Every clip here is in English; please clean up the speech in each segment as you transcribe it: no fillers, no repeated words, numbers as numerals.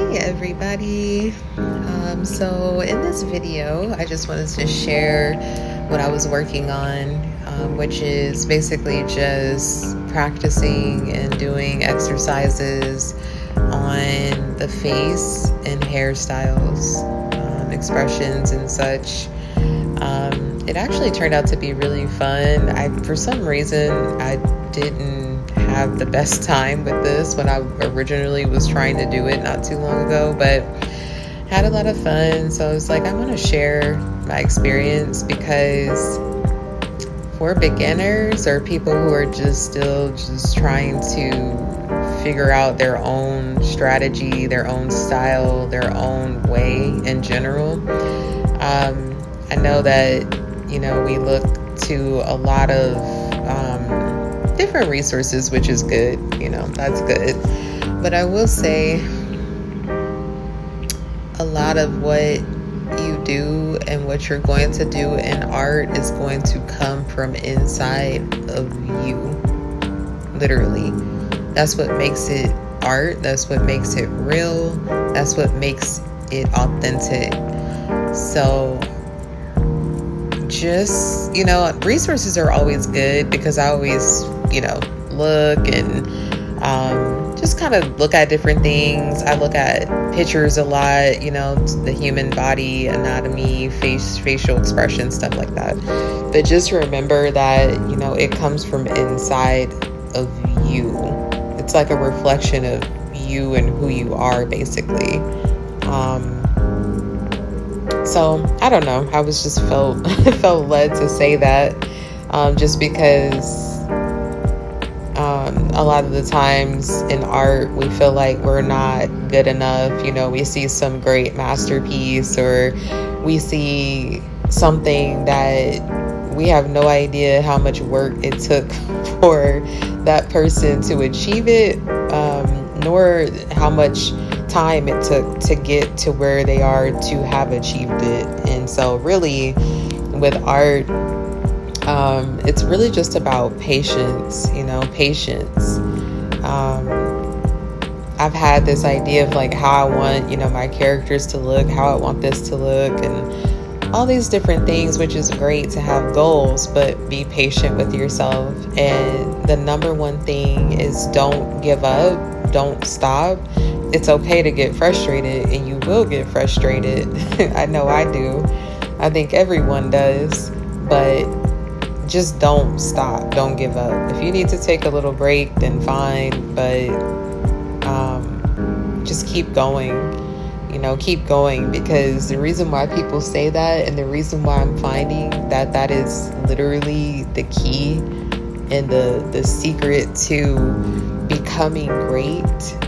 Hey everybody. So in this video, I just wanted to share what I was working on, which is basically just practicing and doing exercises on the face and hairstyles, expressions and such. It actually turned out to be really fun. For some reason, I didn't have the best time with this when I originally was trying to do it not too long ago, but had a lot of fun. So I was like, I want to share my experience because for beginners or people who are still trying to figure out their own strategy, their own style, their own way in general, I know that, we look to a lot of different resources, which is good, that's good. But I will say a lot of what you do and what you're going to do in art is going to come from inside of you, literally. That's what makes it art. That's what makes it real. That's what makes it authentic. So just, resources are always good because I always, look and just kind of look at different things. I look at pictures a lot, the human body, anatomy, facial expression, stuff like that. But just remember that, it comes from inside of you. It's like a reflection of you and who you are, basically. So I don't know. I was just felt led to say that, just because a lot of the times in art we feel like we're not good enough. We see some great masterpiece, or we see something that we have no idea how much work it took for that person to achieve it, nor how much time it took to get to where they are to have achieved it. And so really with art, it's really just about patience. I've had this idea of like how I want, my characters to look, how I want this to look, and all these different things, which is great to have goals, but be patient with yourself. And the number one thing is don't give up, don't stop. It's okay to get frustrated, and you will get frustrated. I know I do. I think everyone does, but just don't stop. Don't give up. If you need to take a little break, then fine, but just keep going. Keep going, because the reason why people say that, and the reason why I'm finding that is literally the key and the secret to becoming great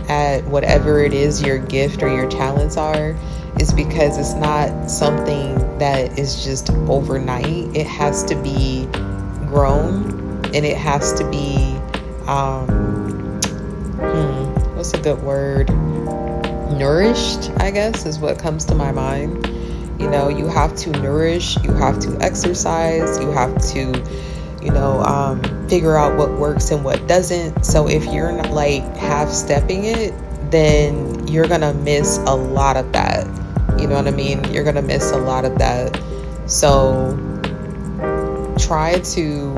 at whatever it is your gift or your talents are, is because it's not something that is just overnight. It has to be grown, and it has to be what's a good word? Nourished, I guess, is what comes to my mind. You have to nourish, you have to exercise, you have to figure out what works and what doesn't. So if you're not like half-stepping it, then you're gonna miss a lot of that. You know what I mean? You're gonna miss a lot of that. So try to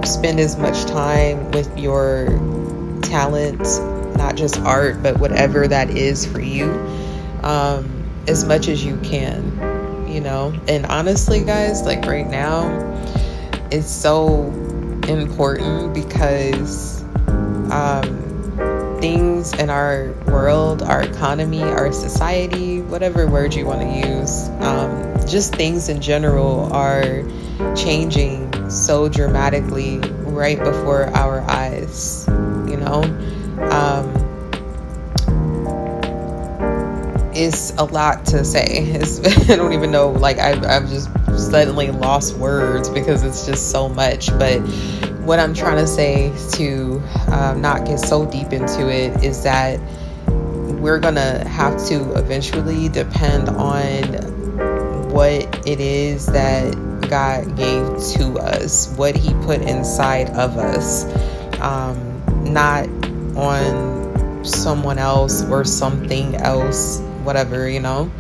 spend as much time with your talents, not just art, but whatever that is for you, as much as you can, And honestly, guys, like right now, it's so important because things in our world, our economy, our society, whatever word you want to use, just things in general are changing so dramatically right before our eyes. It's a lot to say. I don't even know, like I've just suddenly lost words because it's just so much. But what I'm trying to say, to not get so deep into it, is that we're gonna have to eventually depend on what it is that God gave to us, what He put inside of us, not on someone else or something else, whatever, you know.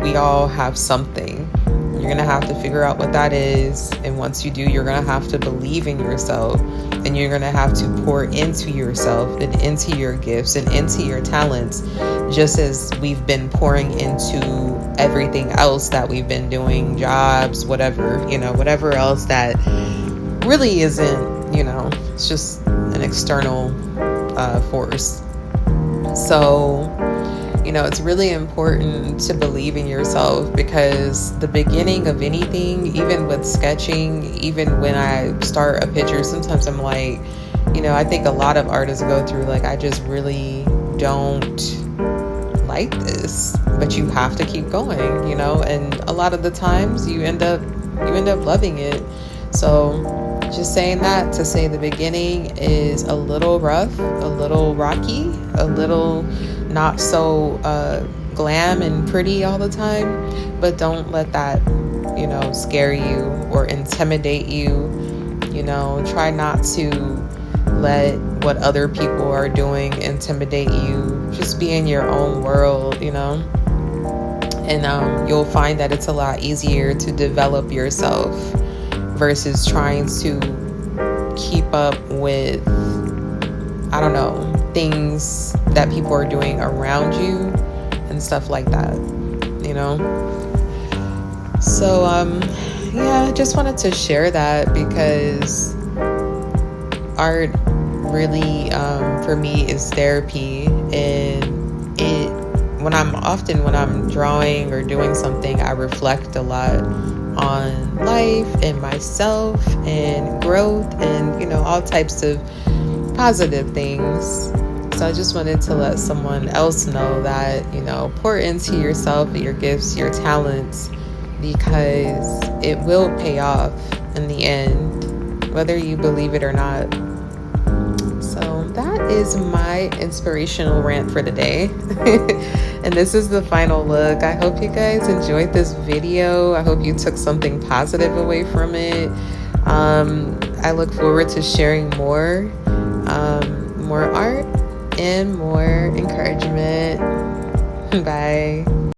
We all have something. You're gonna have to figure out what that is, and once you do, you're gonna have to believe in yourself, and you're gonna have to pour into yourself and into your gifts and into your talents, just as we've been pouring into everything else that we've been doing, jobs, whatever, you know, whatever else that really isn't, you know, it's just an external force. So, you know, it's really important to believe in yourself, because the beginning of anything, even with sketching, even when I start a picture, sometimes I'm like, you know, I think a lot of artists go through, like, I just really don't like this, but you have to keep going, you know, and a lot of the times you end up loving it. So just saying that to say the beginning is a little rough, a little rocky, a little not so glam and pretty all the time, but don't let that, you know, scare you or intimidate you. You know, try not to let what other people are doing intimidate you. Just be in your own world, you know, and you'll find that it's a lot easier to develop yourself versus trying to keep up with, I don't know, things that people are doing around you and stuff like that, you know. So yeah, I just wanted to share that, because art really for me is therapy, and when I'm drawing or doing something, I reflect a lot on life and myself and growth and, you know, all types of positive things. So I just wanted to let someone else know that, you know, pour into yourself, your gifts, your talents, because it will pay off in the end, whether you believe it or not. So that is my inspirational rant for today. And this is the final look. I hope you guys enjoyed this video. I hope you took something positive away from it. I look forward to sharing more art and more encouragement. Bye.